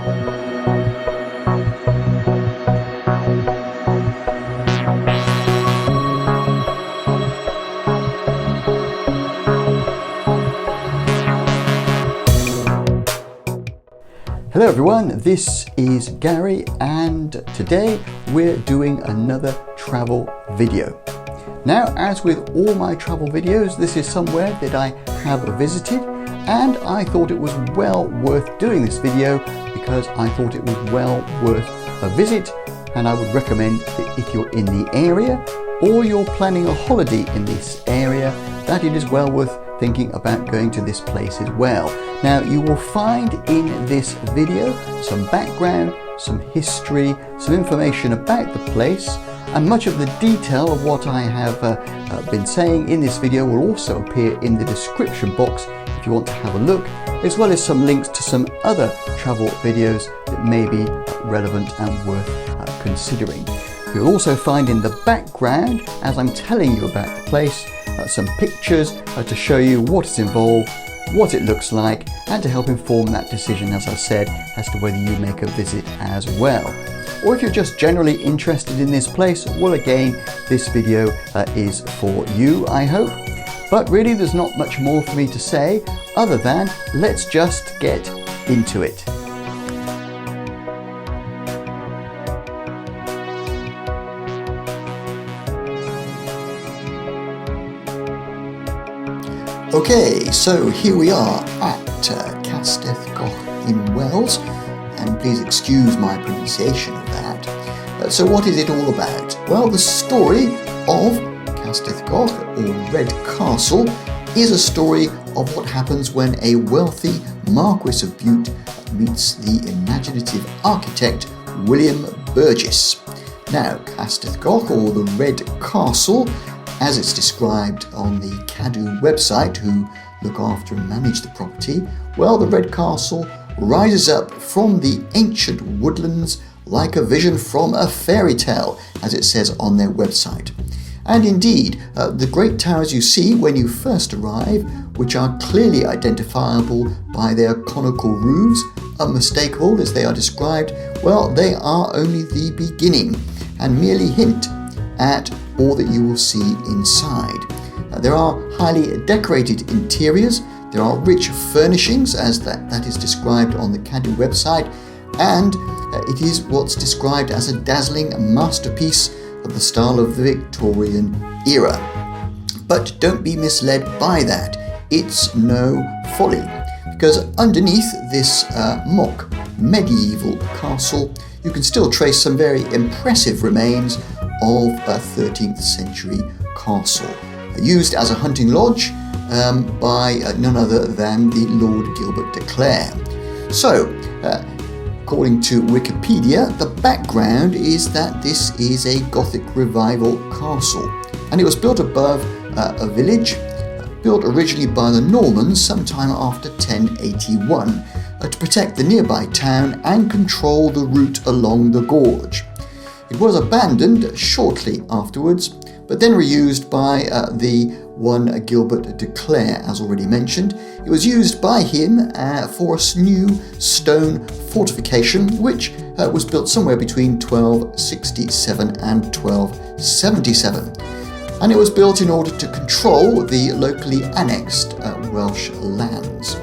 Hello everyone, this is Gary and today we're doing another travel video. Now, as with all my travel videos, this is somewhere that I have visited and I thought it was well worth doing this video because I thought it was well worth a visit, and I would recommend that if you're in the area or you're planning a holiday in this area, that it is well worth thinking about going to this place as well. Now, you will find in this video some background, some history, some information about the place, and much of the detail of what I have been saying in this video will also appear in the description box if you want to have a look, as well as some links to some other travel videos that may be relevant and worth considering. You'll also find in the background, as I'm telling you about the place, some pictures to show you what is involved, what it looks like, and to help inform that decision, as I said, as to whether you make a visit as well. Or if you're just generally interested in this place, well, again, this video is for you, I hope. But really, there's not much more for me to say other than let's just get into it. Okay, so here we are at Castell Coch in Wales, and please excuse my pronunciation of that. So what is it all about? Well, the story of Castell Coch, or Red Castle, is a story of what happens when a wealthy Marquess of Bute meets the imaginative architect William Burges. Now, Castell Coch, or the Red Castle, as it's described on the Cadw website, who look after and manage the property, well, the Red Castle rises up from the ancient woodlands like a vision from a fairy tale, as it says on their website. And indeed, the great towers you see when you first arrive, which are clearly identifiable by their conical roofs, unmistakable as they are described, well, they are only the beginning and merely hint at all that you will see inside. There are highly decorated interiors, there are rich furnishings as that is described on the Cadw website, and it is what's described as a dazzling masterpiece of the style of the Victorian era. But don't be misled by that, it's no folly, because underneath this mock medieval castle you can still trace some very impressive remains of a 13th century castle, used as a hunting lodge by none other than the Lord Gilbert de Clare. So, according to Wikipedia, the background is that this is a Gothic revival castle, and it was built above a village, built originally by the Normans sometime after 1081 to protect the nearby town and control the route along the gorge. It was abandoned shortly afterwards, but then reused by the one Gilbert de Clare, as already mentioned. It was used by him for a new stone fortification, which was built somewhere between 1267 and 1277. And it was built in order to control the locally annexed Welsh lands.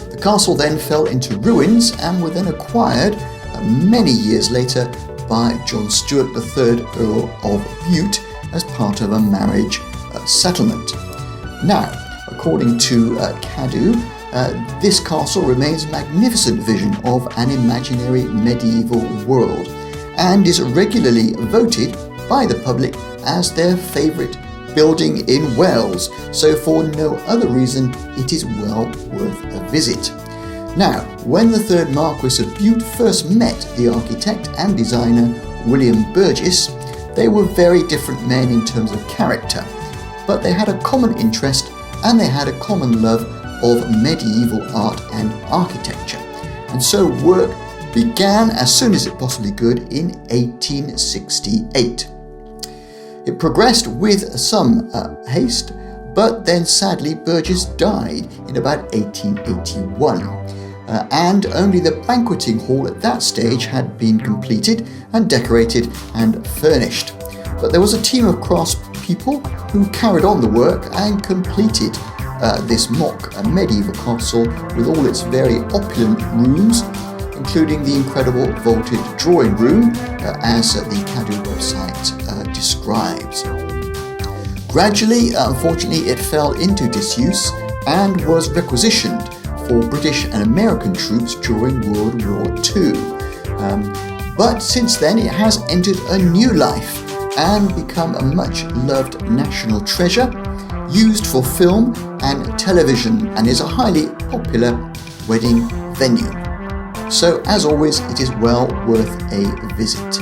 The castle then fell into ruins and were then acquired many years later by John Stuart, the third Earl of Bute, as part of a marriage settlement. Now, according to Cadw, this castle remains a magnificent vision of an imaginary medieval world and is regularly voted by the public as their favourite building in Wales, so for no other reason it is well worth a visit. Now, when the third Marquess of Bute first met the architect and designer William Burges, they were very different men in terms of character, but they had a common interest and they had a common love of medieval art and architecture. And so work began as soon as it possibly could in 1868. It progressed with some haste, but then sadly Burges died in about 1881. and only the banqueting hall at that stage had been completed and decorated and furnished. But there was a team of craftspeople who carried on the work and completed this mock medieval castle with all its very opulent rooms, including the incredible vaulted drawing room, as the Cadw website describes. Gradually, unfortunately, it fell into disuse and was requisitioned for British and American troops during World War II. But since then, it has entered a new life and become a much-loved national treasure, used for film and television, and is a highly popular wedding venue. So, as always, it is well worth a visit.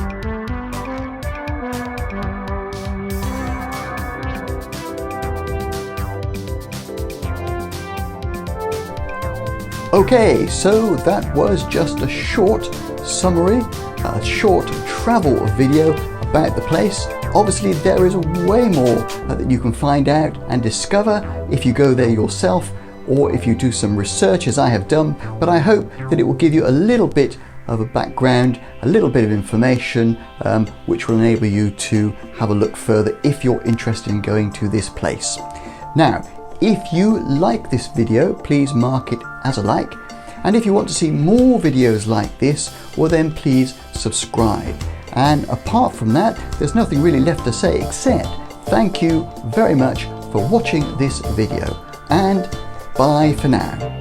Okay, so that was just a short summary, a short travel video about the place. Obviously, there is way more that you can find out and discover if you go there yourself or if you do some research, as I have done, but I hope that it will give you a little bit of a background, a little bit of information, which will enable you to have a look further if you're interested in going to this place. Now, if you like this video, please mark it as a like, and if you want to see more videos like this, well then please subscribe. And apart from that, there's nothing really left to say except thank you very much for watching this video, and bye for now.